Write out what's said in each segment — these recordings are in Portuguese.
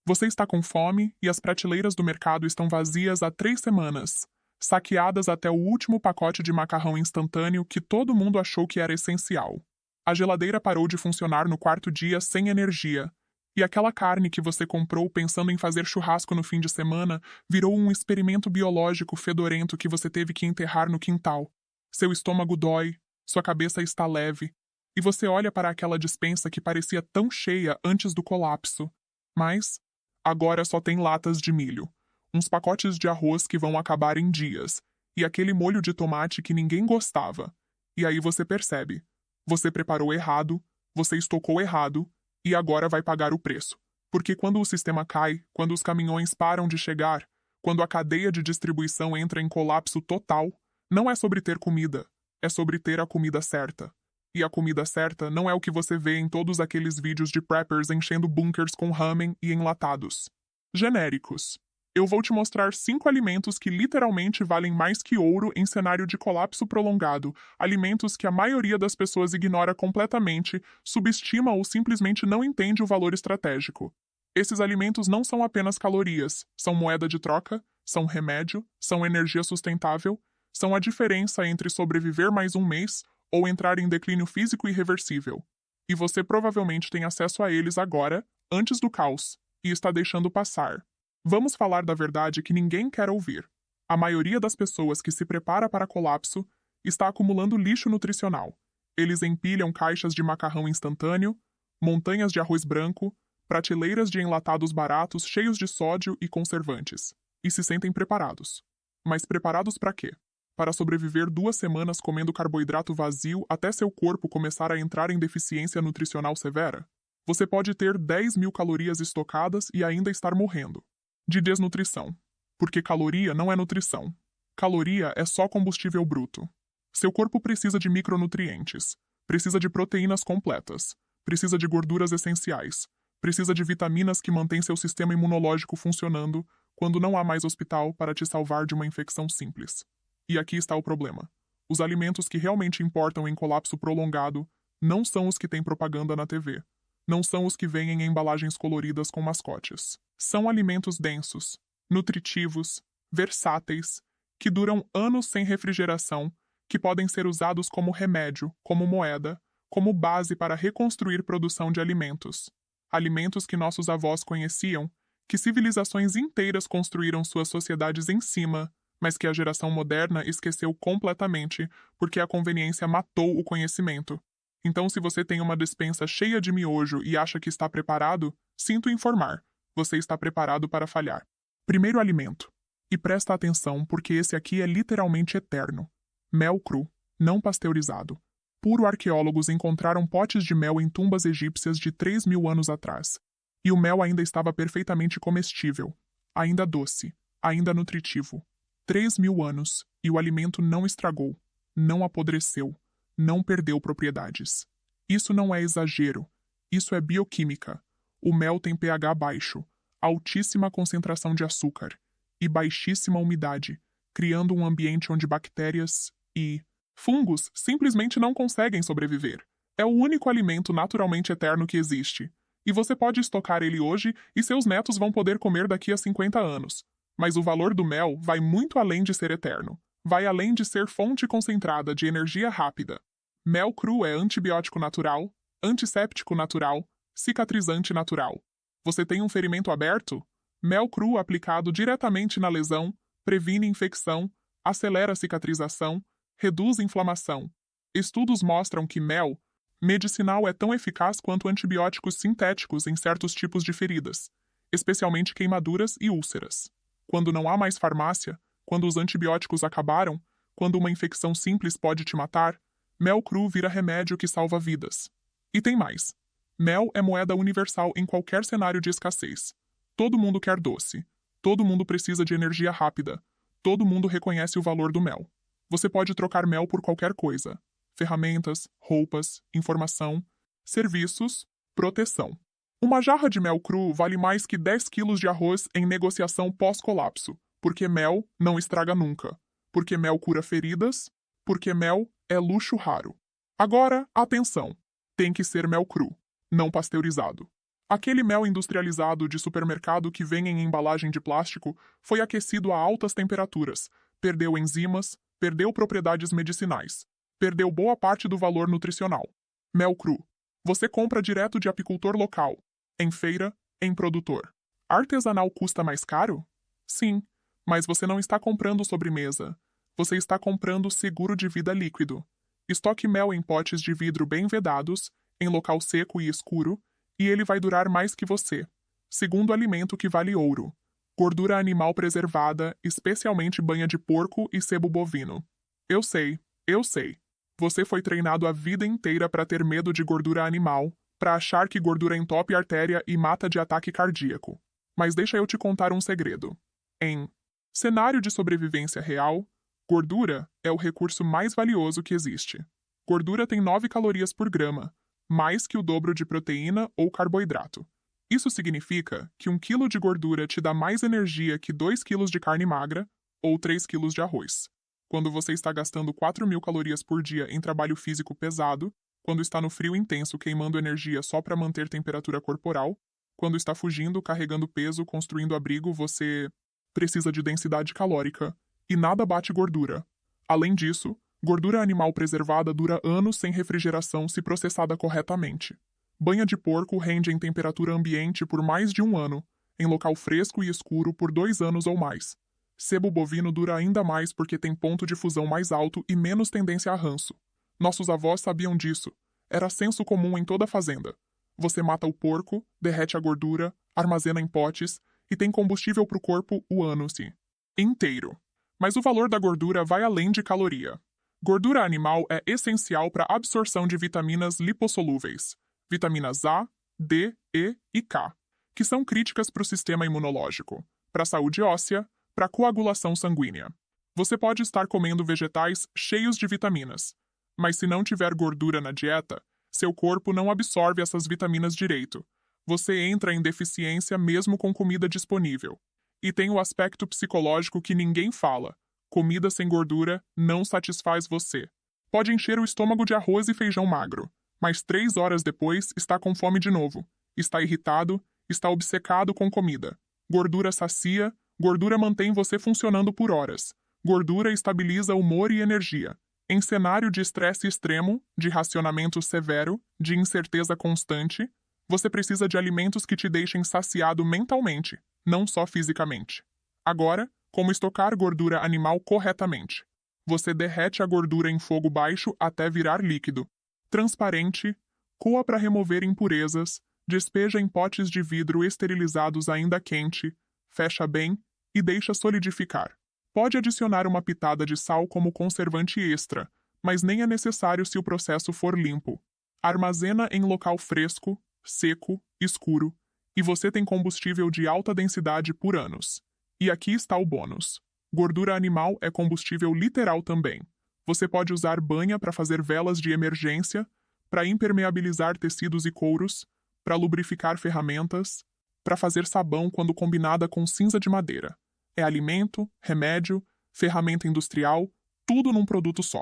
Você está com fome e as prateleiras do mercado estão vazias há 3 semanas, saqueadas até o último pacote de macarrão instantâneo que todo mundo achou que era essencial. A geladeira parou de funcionar no quarto dia sem energia, e aquela carne que você comprou pensando em fazer churrasco no fim de semana virou um experimento biológico fedorento que você teve que enterrar no quintal. Seu estômago dói, sua cabeça está leve, e você olha para aquela despensa que parecia tão cheia antes do colapso. Mas agora só tem latas de milho, uns pacotes de arroz que vão acabar em dias, e aquele molho de tomate que ninguém gostava. E aí você percebe. Você preparou errado, você estocou errado, e agora vai pagar o preço. Porque quando o sistema cai, quando os caminhões param de chegar, quando a cadeia de distribuição entra em colapso total, não é sobre ter comida, é sobre ter a comida certa. E a comida certa não é o que você vê em todos aqueles vídeos de preppers enchendo bunkers com ramen e enlatados. Genéricos. Eu vou te mostrar 5 alimentos que literalmente valem mais que ouro em cenário de colapso prolongado, alimentos que a maioria das pessoas ignora completamente, subestima ou simplesmente não entende o valor estratégico. Esses alimentos não são apenas calorias, são moeda de troca, são remédio, são energia sustentável, são a diferença entre sobreviver mais um mês ou entrar em declínio físico irreversível. E você provavelmente tem acesso a eles agora, antes do caos, e está deixando passar. Vamos falar da verdade que ninguém quer ouvir. A maioria das pessoas que se prepara para colapso está acumulando lixo nutricional. Eles empilham caixas de macarrão instantâneo, montanhas de arroz branco, prateleiras de enlatados baratos cheios de sódio e conservantes, e se sentem preparados. Mas preparados para quê? Para sobreviver 2 semanas comendo carboidrato vazio até seu corpo começar a entrar em deficiência nutricional severa? Você pode ter 10.000 calorias estocadas e ainda estar morrendo. De desnutrição. Porque caloria não é nutrição. Caloria é só combustível bruto. Seu corpo precisa de micronutrientes, precisa de proteínas completas, precisa de gorduras essenciais, precisa de vitaminas que mantêm seu sistema imunológico funcionando quando não há mais hospital para te salvar de uma infecção simples. E aqui está o problema. Os alimentos que realmente importam em colapso prolongado não são os que têm propaganda na TV. Não são os que vêm em embalagens coloridas com mascotes. São alimentos densos, nutritivos, versáteis, que duram anos sem refrigeração, que podem ser usados como remédio, como moeda, como base para reconstruir produção de alimentos. Alimentos que nossos avós conheciam, que civilizações inteiras construíram suas sociedades em cima, mas que a geração moderna esqueceu completamente porque a conveniência matou o conhecimento. Então, se você tem uma despensa cheia de miojo e acha que está preparado, sinto informar, você está preparado para falhar. Primeiro alimento. E presta atenção porque esse aqui é literalmente eterno. Mel cru, não pasteurizado. Puro arqueólogos encontraram potes de mel em tumbas egípcias de 3.000 anos atrás. E o mel ainda estava perfeitamente comestível, ainda doce, ainda nutritivo. 3.000 anos, e o alimento não estragou, não apodreceu, não perdeu propriedades. Isso não é exagero, isso é bioquímica. O mel tem pH baixo, altíssima concentração de açúcar e baixíssima umidade, criando um ambiente onde bactérias e fungos simplesmente não conseguem sobreviver. É o único alimento naturalmente eterno que existe. E você pode estocar ele hoje e seus netos vão poder comer daqui a 50 anos. Mas o valor do mel vai muito além de ser eterno. Vai além de ser fonte concentrada de energia rápida. Mel cru é antibiótico natural, antisséptico natural, cicatrizante natural. Você tem um ferimento aberto? Mel cru aplicado diretamente na lesão previne infecção, acelera a cicatrização, reduz inflamação. Estudos mostram que mel medicinal é tão eficaz quanto antibióticos sintéticos em certos tipos de feridas, especialmente queimaduras e úlceras. Quando não há mais farmácia, quando os antibióticos acabaram, quando uma infecção simples pode te matar, mel cru vira remédio que salva vidas. E tem mais. Mel é moeda universal em qualquer cenário de escassez. Todo mundo quer doce. Todo mundo precisa de energia rápida. Todo mundo reconhece o valor do mel. Você pode trocar mel por qualquer coisa. Ferramentas, roupas, informação, serviços, proteção. Uma jarra de mel cru vale mais que 10 quilos de arroz em negociação pós-colapso, porque mel não estraga nunca, porque mel cura feridas, porque mel é luxo raro. Agora, atenção! Tem que ser mel cru, não pasteurizado. Aquele mel industrializado de supermercado que vem em embalagem de plástico foi aquecido a altas temperaturas, perdeu enzimas, perdeu propriedades medicinais, perdeu boa parte do valor nutricional. Mel cru. Você compra direto de apicultor local, em feira, em produtor. Artesanal custa mais caro? Sim, mas você não está comprando sobremesa. Você está comprando seguro de vida líquido. Estoque mel em potes de vidro bem vedados, em local seco e escuro, e ele vai durar mais que você. Segundo alimento que vale ouro. Gordura animal preservada, especialmente banha de porco e sebo bovino. Eu sei, eu sei. Você foi treinado a vida inteira para ter medo de gordura animal, para achar que gordura entope artéria e mata de ataque cardíaco. Mas deixa eu te contar um segredo. Em cenário de sobrevivência real, gordura é o recurso mais valioso que existe. Gordura tem 9 calorias por grama, mais que o dobro de proteína ou carboidrato. Isso significa que 1 quilo de gordura te dá mais energia que 2 quilos de carne magra ou 3 quilos de arroz. Quando você está gastando 4.000 calorias por dia em trabalho físico pesado, quando está no frio intenso queimando energia só para manter temperatura corporal, quando está fugindo, carregando peso, construindo abrigo, você precisa de densidade calórica, e nada bate gordura. Além disso, gordura animal preservada dura anos sem refrigeração se processada corretamente. Banha de porco rende em temperatura ambiente por mais de 1 ano, em local fresco e escuro por 2 anos ou mais. Sebo bovino dura ainda mais porque tem ponto de fusão mais alto e menos tendência a ranço. Nossos avós sabiam disso. Era senso comum em toda fazenda. Você mata o porco, derrete a gordura, armazena em potes e tem combustível para o corpo o ano-se inteiro. Mas o valor da gordura vai além de caloria. Gordura animal é essencial para a absorção de vitaminas lipossolúveis, vitaminas A, D, E e K, que são críticas para o sistema imunológico, para a saúde óssea, para a coagulação sanguínea. Você pode estar comendo vegetais cheios de vitaminas, mas se não tiver gordura na dieta, seu corpo não absorve essas vitaminas direito. Você entra em deficiência mesmo com comida disponível. E tem o aspecto psicológico que ninguém fala. Comida sem gordura não satisfaz você. Pode encher o estômago de arroz e feijão magro, mas 3 horas depois está com fome de novo. Está irritado, está obcecado com comida. Gordura sacia, gordura mantém você funcionando por horas. Gordura estabiliza humor e energia. Em cenário de estresse extremo, de racionamento severo, de incerteza constante, você precisa de alimentos que te deixem saciado mentalmente, não só fisicamente. Agora, como estocar gordura animal corretamente? Você derrete a gordura em fogo baixo até virar líquido. Transparente, coa para remover impurezas, despeja em potes de vidro esterilizados ainda quente, fecha bem e deixa solidificar. Pode adicionar uma pitada de sal como conservante extra, mas nem é necessário se o processo for limpo. Armazena em local fresco, seco, escuro, e você tem combustível de alta densidade por anos. E aqui está o bônus. Gordura animal é combustível literal também. Você pode usar banha para fazer velas de emergência, para impermeabilizar tecidos e couros, para lubrificar ferramentas, para fazer sabão quando combinada com cinza de madeira. É alimento, remédio, ferramenta industrial, tudo num produto só.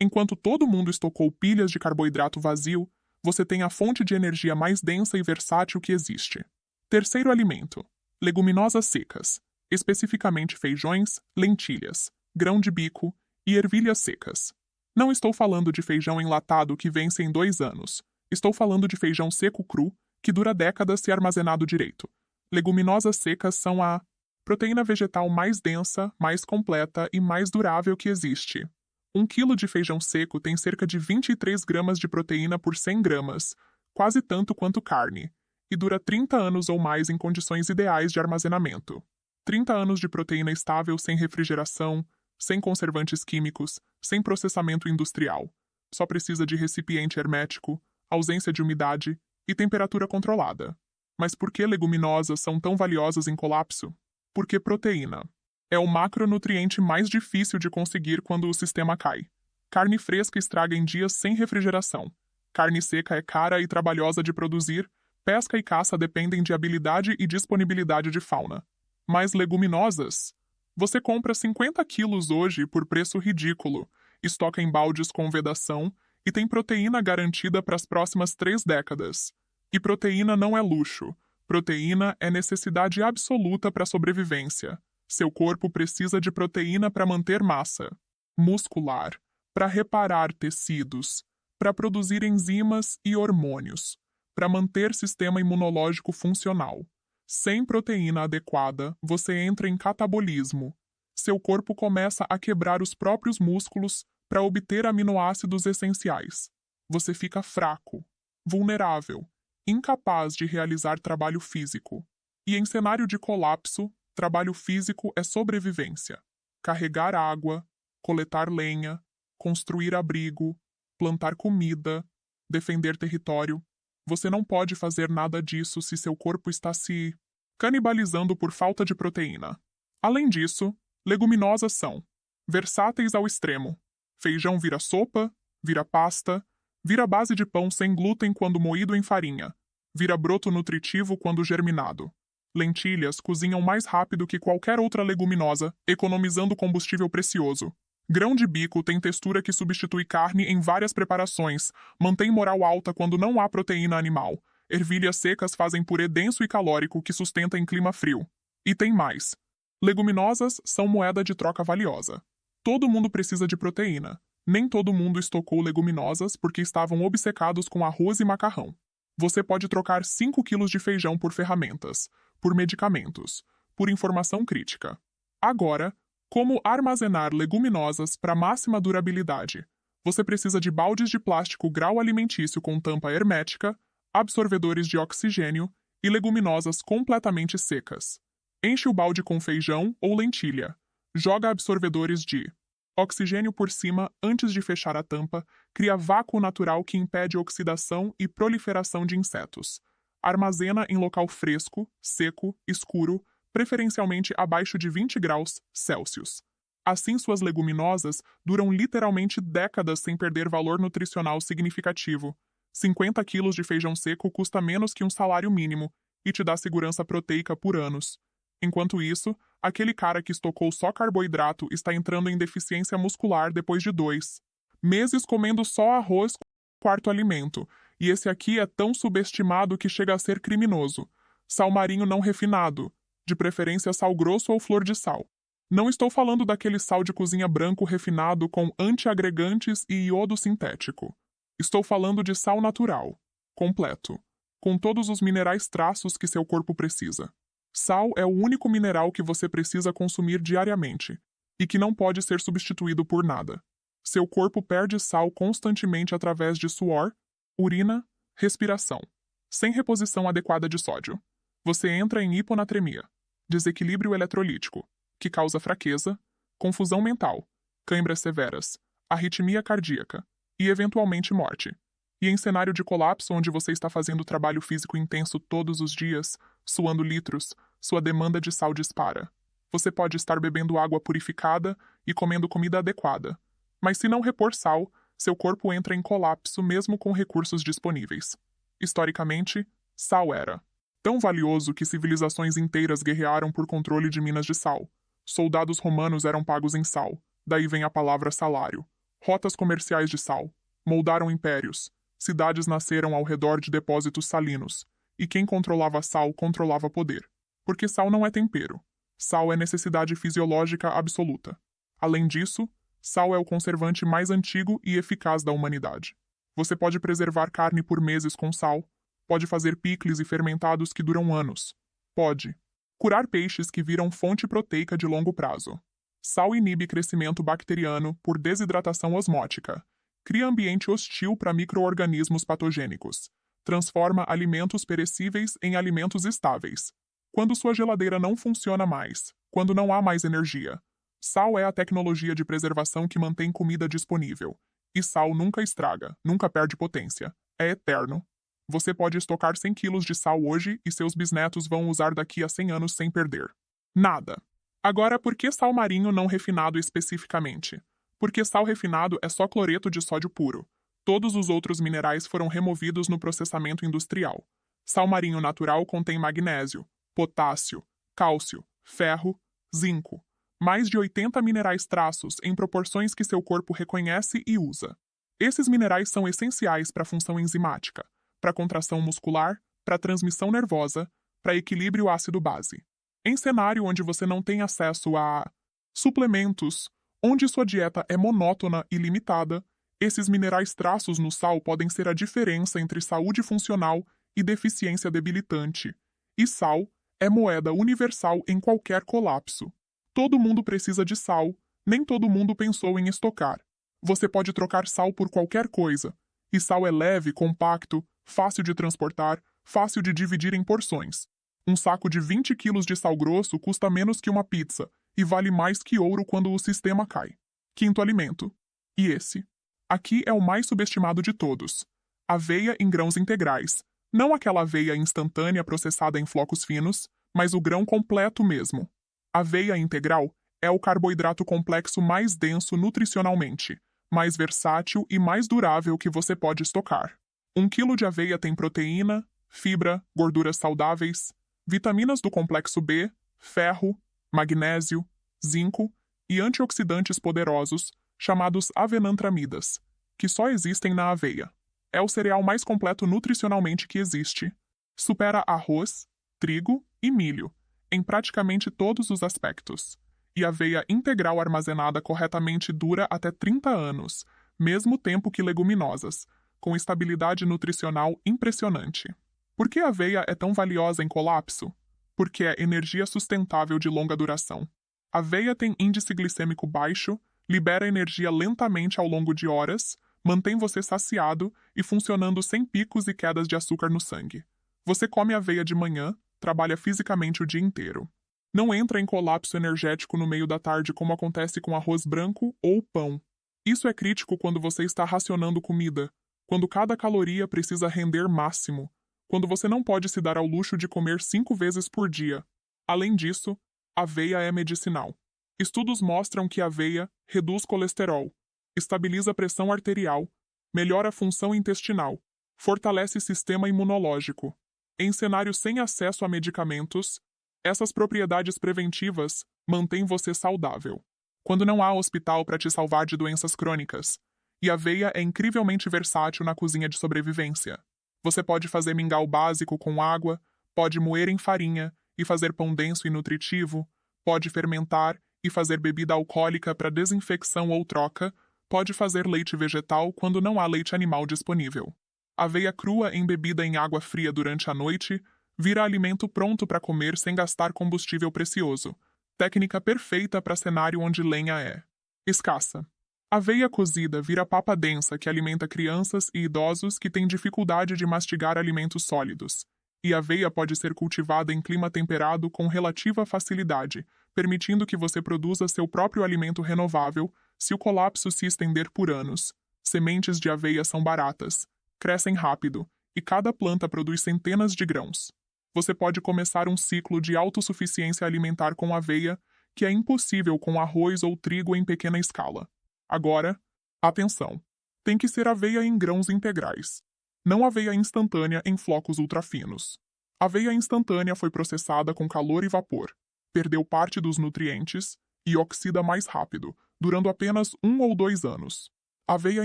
Enquanto todo mundo estocou pilhas de carboidrato vazio, você tem a fonte de energia mais densa e versátil que existe. Terceiro alimento: leguminosas secas, especificamente feijões, lentilhas, grão de bico e ervilhas secas. Não estou falando de feijão enlatado que vence em 2 anos. Estou falando de feijão seco cru, que dura décadas se armazenado direito. Leguminosas secas são a proteína vegetal mais densa, mais completa e mais durável que existe. 1 quilo de feijão seco tem cerca de 23 gramas de proteína por 100 gramas, quase tanto quanto carne, e dura 30 anos ou mais em condições ideais de armazenamento. 30 anos de proteína estável sem refrigeração, sem conservantes químicos, sem processamento industrial. Só precisa de recipiente hermético, ausência de umidade e temperatura controlada. Mas por que leguminosas são tão valiosas em colapso? Porque proteína é o macronutriente mais difícil de conseguir quando o sistema cai. Carne fresca estraga em dias sem refrigeração. Carne seca é cara e trabalhosa de produzir. Pesca e caça dependem de habilidade e disponibilidade de fauna. Mas leguminosas? Você compra 50 quilos hoje por preço ridículo, estoca em baldes com vedação e tem proteína garantida para as próximas 3 décadas. E proteína não é luxo. Proteína é necessidade absoluta para a sobrevivência. Seu corpo precisa de proteína para manter massa muscular, para reparar tecidos, para produzir enzimas e hormônios, para manter sistema imunológico funcional. Sem proteína adequada, você entra em catabolismo. Seu corpo começa a quebrar os próprios músculos para obter aminoácidos essenciais. Você fica fraco, vulnerável, incapaz de realizar trabalho físico. E em cenário de colapso, trabalho físico é sobrevivência. Carregar água, coletar lenha, construir abrigo, plantar comida, defender território. Você não pode fazer nada disso se seu corpo está se canibalizando por falta de proteína. Além disso, leguminosas são versáteis ao extremo. Feijão vira sopa, vira pasta, vira base de pão sem glúten quando moído em farinha, vira broto nutritivo quando germinado. Lentilhas cozinham mais rápido que qualquer outra leguminosa, economizando combustível precioso. Grão de bico tem textura que substitui carne em várias preparações, mantém moral alta quando não há proteína animal. Ervilhas secas fazem purê denso e calórico que sustenta em clima frio. E tem mais. Leguminosas são moeda de troca valiosa. Todo mundo precisa de proteína. Nem todo mundo estocou leguminosas porque estavam obcecados com arroz e macarrão. Você pode trocar 5 quilos de feijão por ferramentas, por medicamentos, por informação crítica. Agora, como armazenar leguminosas para máxima durabilidade? Você precisa de baldes de plástico grau alimentício com tampa hermética, absorvedores de oxigênio e leguminosas completamente secas. Enche o balde com feijão ou lentilha. Joga absorvedores de oxigênio por cima antes de fechar a tampa, cria vácuo natural que impede oxidação e proliferação de insetos. Armazena em local fresco, seco, escuro, preferencialmente abaixo de 20 graus Celsius. Assim, suas leguminosas duram literalmente décadas sem perder valor nutricional significativo. 50 quilos de feijão seco custa menos que um salário mínimo e te dá segurança proteica por anos. Enquanto isso, aquele cara que estocou só carboidrato está entrando em deficiência muscular depois de 2 meses comendo só arroz como quarto alimento, e esse aqui é tão subestimado que chega a ser criminoso. Sal marinho não refinado, de preferência sal grosso ou flor de sal. Não estou falando daquele sal de cozinha branco refinado com antiagregantes e iodo sintético. Estou falando de sal natural, completo, com todos os minerais traços que seu corpo precisa. Sal é o único mineral que você precisa consumir diariamente, e que não pode ser substituído por nada. Seu corpo perde sal constantemente através de suor, urina, respiração, sem reposição adequada de sódio. Você entra em hiponatremia, desequilíbrio eletrolítico, que causa fraqueza, confusão mental, câimbras severas, arritmia cardíaca e, eventualmente, morte. E em cenário de colapso onde você está fazendo trabalho físico intenso todos os dias, suando litros, sua demanda de sal dispara. Você pode estar bebendo água purificada e comendo comida adequada, mas se não repor sal, seu corpo entra em colapso mesmo com recursos disponíveis. Historicamente, sal era tão valioso que civilizações inteiras guerrearam por controle de minas de sal. Soldados romanos eram pagos em sal, daí vem a palavra salário. Rotas comerciais de sal moldaram impérios. Cidades nasceram ao redor de depósitos salinos, e quem controlava sal controlava poder. Porque sal não é tempero. Sal é necessidade fisiológica absoluta. Além disso, sal é o conservante mais antigo e eficaz da humanidade. Você pode preservar carne por meses com sal, pode fazer picles e fermentados que duram anos. Pode curar peixes que viram fonte proteica de longo prazo. Sal inibe crescimento bacteriano por desidratação osmótica. Cria ambiente hostil para micro-organismos patogênicos. Transforma alimentos perecíveis em alimentos estáveis. Quando sua geladeira não funciona mais, quando não há mais energia. Sal é a tecnologia de preservação que mantém comida disponível. E sal nunca estraga, nunca perde potência. É eterno. Você pode estocar 100 quilos de sal hoje e seus bisnetos vão usar daqui a 100 anos sem perder. Nada. Agora, por que sal marinho não refinado especificamente? Porque sal refinado é só cloreto de sódio puro. Todos os outros minerais foram removidos no processamento industrial. Sal marinho natural contém magnésio, potássio, cálcio, ferro, zinco. Mais de 80 minerais traços em proporções que seu corpo reconhece e usa. Esses minerais são essenciais para a função enzimática, para contração muscular, para transmissão nervosa, para equilíbrio ácido-base. Em cenário onde você não tem acesso a suplementos, onde sua dieta é monótona e limitada, esses minerais traços no sal podem ser a diferença entre saúde funcional e deficiência debilitante. E sal é moeda universal em qualquer colapso. Todo mundo precisa de sal, nem todo mundo pensou em estocar. Você pode trocar sal por qualquer coisa. E sal é leve, compacto, fácil de transportar, fácil de dividir em porções. Um saco de 20 quilos de sal grosso custa menos que uma pizza e vale mais que ouro quando o sistema cai. Quinto alimento. E esse. Aqui é o mais subestimado de todos. Aveia em grãos integrais. Não aquela aveia instantânea processada em flocos finos, mas o grão completo mesmo. Aveia integral é o carboidrato complexo mais denso nutricionalmente, mais versátil e mais durável que você pode estocar. 1 quilo de aveia tem proteína, fibra, gorduras saudáveis, vitaminas do complexo B, ferro, magnésio, zinco e antioxidantes poderosos, chamados avenantramidas, que só existem na aveia. É o cereal mais completo nutricionalmente que existe. Supera arroz, trigo e milho, em praticamente todos os aspectos. E aveia integral armazenada corretamente dura até 30 anos, mesmo tempo que leguminosas, com estabilidade nutricional impressionante. Por que a aveia é tão valiosa em colapso? Porque é energia sustentável de longa duração. A aveia tem índice glicêmico baixo, libera energia lentamente ao longo de horas, mantém você saciado e funcionando sem picos e quedas de açúcar no sangue. Você come aveia de manhã, trabalha fisicamente o dia inteiro. Não entra em colapso energético no meio da tarde como acontece com arroz branco ou pão. Isso é crítico quando você está racionando comida, quando cada caloria precisa render máximo, quando você não pode se dar ao luxo de comer 5 vezes por dia. Além disso, aveia é medicinal. Estudos mostram que a aveia reduz colesterol, estabiliza a pressão arterial, melhora a função intestinal, fortalece sistema imunológico. Em cenários sem acesso a medicamentos, essas propriedades preventivas mantêm você saudável. Quando não há hospital para te salvar de doenças crônicas, e a aveia é incrivelmente versátil na cozinha de sobrevivência. Você pode fazer mingau básico com água, pode moer em farinha e fazer pão denso e nutritivo, pode fermentar e fazer bebida alcoólica para desinfecção ou troca, pode fazer leite vegetal quando não há leite animal disponível. Aveia crua embebida em água fria durante a noite vira alimento pronto para comer sem gastar combustível precioso. Técnica perfeita para cenário onde lenha é escassa. Aveia cozida vira papa densa que alimenta crianças e idosos que têm dificuldade de mastigar alimentos sólidos. E a aveia pode ser cultivada em clima temperado com relativa facilidade, permitindo que você produza seu próprio alimento renovável se o colapso se estender por anos. Sementes de aveia são baratas, crescem rápido, e cada planta produz centenas de grãos. Você pode começar um ciclo de autossuficiência alimentar com aveia, que é impossível com arroz ou trigo em pequena escala. Agora, atenção! Tem que ser aveia em grãos integrais, não aveia instantânea em flocos ultrafinos. A aveia instantânea foi processada com calor e vapor, perdeu parte dos nutrientes e oxida mais rápido, durando apenas 1 ou 2 anos. A aveia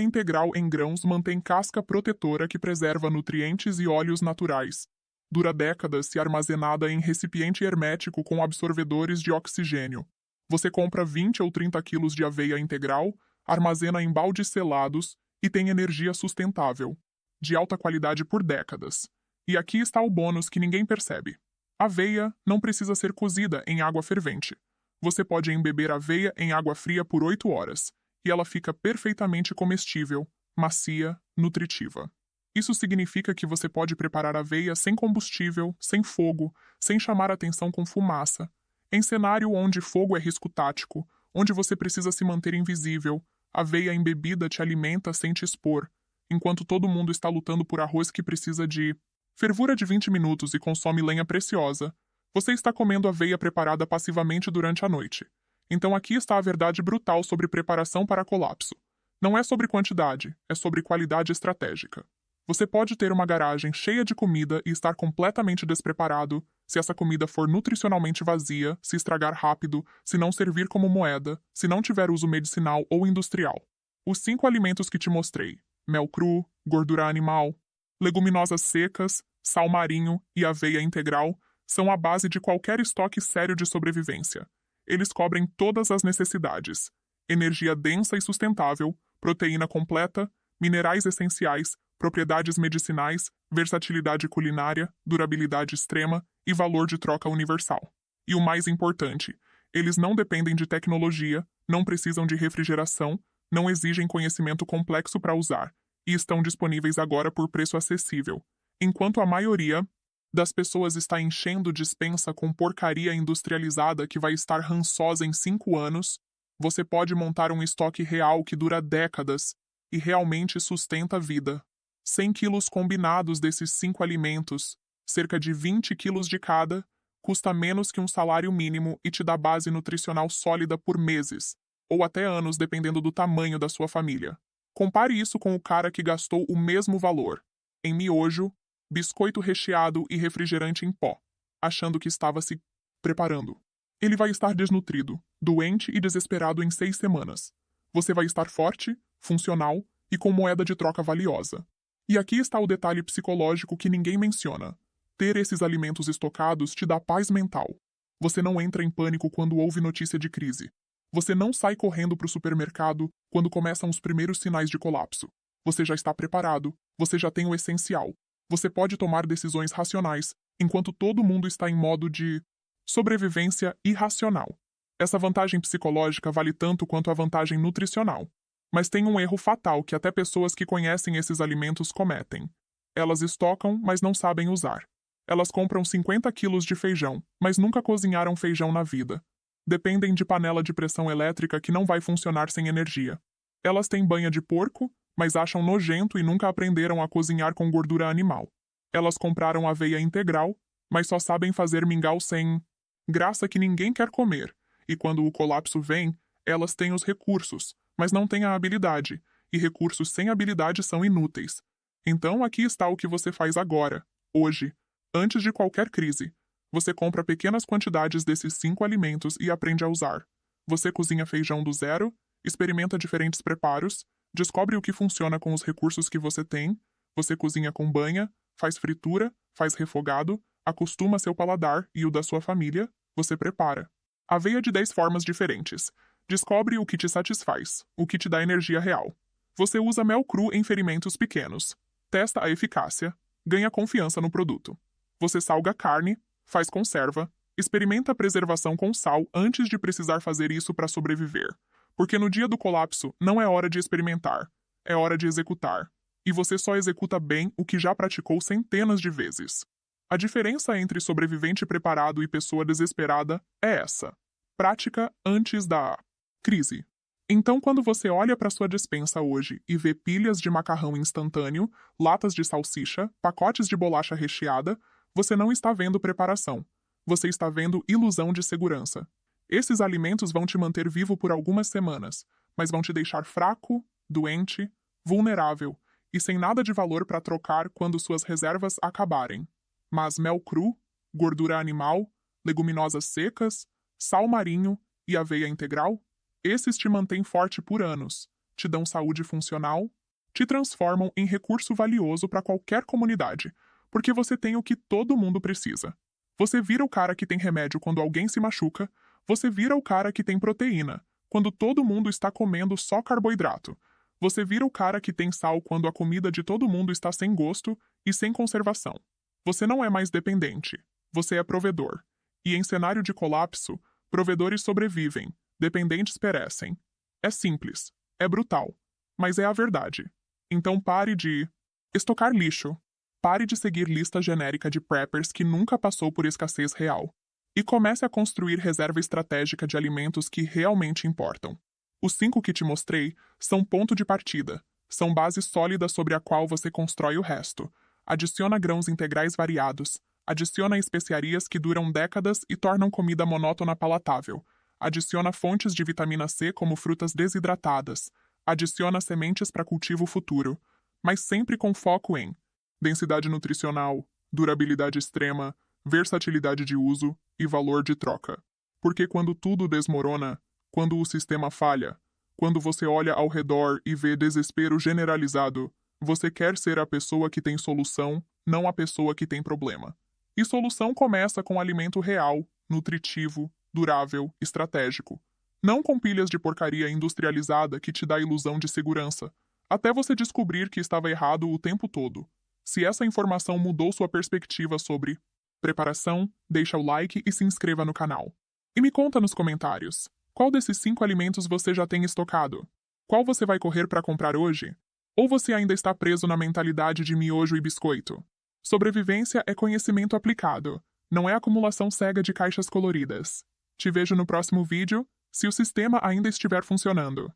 integral em grãos mantém casca protetora que preserva nutrientes e óleos naturais. Dura décadas se armazenada em recipiente hermético com absorvedores de oxigênio. Você compra 20 ou 30 quilos de aveia integral, armazena em baldes selados e tem energia sustentável, de alta qualidade por décadas. E aqui está o bônus que ninguém percebe. A aveia não precisa ser cozida em água fervente. Você pode embeber aveia em água fria por 8 horas, e ela fica perfeitamente comestível, macia, nutritiva. Isso significa que você pode preparar aveia sem combustível, sem fogo, sem chamar atenção com fumaça. Em cenário onde fogo é risco tático, onde você precisa se manter invisível, aveia embebida te alimenta sem te expor, enquanto todo mundo está lutando por arroz que precisa de fervura de 20 minutos e consome lenha preciosa. Você está comendo aveia preparada passivamente durante a noite. Então aqui está a verdade brutal sobre preparação para colapso. Não é sobre quantidade, é sobre qualidade estratégica. Você pode ter uma garagem cheia de comida e estar completamente despreparado se essa comida for nutricionalmente vazia, se estragar rápido, se não servir como moeda, se não tiver uso medicinal ou industrial. Os 5 alimentos que te mostrei: mel cru, gordura animal, leguminosas secas, sal marinho e aveia integral são a base de qualquer estoque sério de sobrevivência. Eles cobrem todas as necessidades: energia densa e sustentável, proteína completa, minerais essenciais, propriedades medicinais, versatilidade culinária, durabilidade extrema e valor de troca universal. E o mais importante, eles não dependem de tecnologia, não precisam de refrigeração, não exigem conhecimento complexo para usar, e estão disponíveis agora por preço acessível. Enquanto a maioria das pessoas está enchendo despensa com porcaria industrializada que vai estar rançosa em 5 anos, você pode montar um estoque real que dura décadas e realmente sustenta a vida. 100 quilos combinados desses 5 alimentos, cerca de 20 quilos de cada, custa menos que um salário mínimo e te dá base nutricional sólida por meses, ou até anos dependendo do tamanho da sua família. Compare isso com o cara que gastou o mesmo valor em miojo, biscoito recheado e refrigerante em pó, achando que estava se preparando. Ele vai estar desnutrido, doente e desesperado em 6 semanas. Você vai estar forte, funcional e com moeda de troca valiosa. E aqui está o detalhe psicológico que ninguém menciona. Ter esses alimentos estocados te dá paz mental. Você não entra em pânico quando houve notícia de crise. Você não sai correndo para o supermercado quando começam os primeiros sinais de colapso. Você já está preparado, você já tem o essencial. Você pode tomar decisões racionais, enquanto todo mundo está em modo de sobrevivência irracional. Essa vantagem psicológica vale tanto quanto a vantagem nutricional. Mas tem um erro fatal que até pessoas que conhecem esses alimentos cometem. Elas estocam, mas não sabem usar. Elas compram 50 quilos de feijão, mas nunca cozinharam feijão na vida. Dependem de panela de pressão elétrica que não vai funcionar sem energia. Elas têm banha de porco, mas acham nojento e nunca aprenderam a cozinhar com gordura animal. Elas compraram aveia integral, mas só sabem fazer mingau sem graça que ninguém quer comer. E quando o colapso vem, elas têm os recursos, mas não têm a habilidade, e recursos sem habilidade são inúteis. Então aqui está o que você faz agora, hoje, antes de qualquer crise. Você compra pequenas quantidades desses 5 alimentos e aprende a usar. Você cozinha feijão do zero, experimenta diferentes preparos, descobre o que funciona com os recursos que você tem, você cozinha com banha, faz fritura, faz refogado, acostuma seu paladar e o da sua família, você prepara. Aveia de 10 formas diferentes. Descobre o que te satisfaz, o que te dá energia real. Você usa mel cru em ferimentos pequenos. Testa a eficácia, ganha confiança no produto. Você salga carne, faz conserva, experimenta a preservação com sal antes de precisar fazer isso para sobreviver. Porque no dia do colapso não é hora de experimentar, é hora de executar. E você só executa bem o que já praticou centenas de vezes. A diferença entre sobrevivente preparado e pessoa desesperada é essa: prática antes da crise. Então, quando você olha para sua despensa hoje e vê pilhas de macarrão instantâneo, latas de salsicha, pacotes de bolacha recheada, você não está vendo preparação. Você está vendo ilusão de segurança. Esses alimentos vão te manter vivo por algumas semanas, mas vão te deixar fraco, doente, vulnerável e sem nada de valor para trocar quando suas reservas acabarem. Mas mel cru, gordura animal, leguminosas secas, sal marinho e aveia integral, esses te mantêm forte por anos, te dão saúde funcional, te transformam em recurso valioso para qualquer comunidade, porque você tem o que todo mundo precisa. Você vira o cara que tem remédio quando alguém se machuca, você vira o cara que tem proteína, quando todo mundo está comendo só carboidrato. Você vira o cara que tem sal quando a comida de todo mundo está sem gosto e sem conservação. Você não é mais dependente, você é provedor. E em cenário de colapso, provedores sobrevivem, dependentes perecem. É simples, é brutal, mas é a verdade. Então pare de estocar lixo. Pare de seguir lista genérica de preppers que nunca passou por escassez real. E comece a construir reserva estratégica de alimentos que realmente importam. Os 5 que te mostrei são ponto de partida, são base sólida sobre a qual você constrói o resto. Adiciona grãos integrais variados, adiciona especiarias que duram décadas e tornam comida monótona palatável. Adiciona fontes de vitamina C como frutas desidratadas. Adiciona sementes para cultivo futuro, mas sempre com foco em densidade nutricional, durabilidade extrema, versatilidade de uso e valor de troca. Porque quando tudo desmorona, quando o sistema falha, quando você olha ao redor e vê desespero generalizado, Você quer ser a pessoa que tem solução, não a pessoa que tem problema. E solução começa com alimento real, nutritivo, durável, estratégico. Não com pilhas de porcaria industrializada que te dá ilusão de segurança, até você descobrir que estava errado o tempo todo. Se essa informação mudou sua perspectiva sobre preparação, deixa o like e se inscreva no canal. E me conta nos comentários, qual desses 5 alimentos você já tem estocado? Qual você vai correr para comprar hoje? Ou você ainda está preso na mentalidade de miojo e biscoito? Sobrevivência é conhecimento aplicado, não é acumulação cega de caixas coloridas. Te vejo no próximo vídeo, se o sistema ainda estiver funcionando.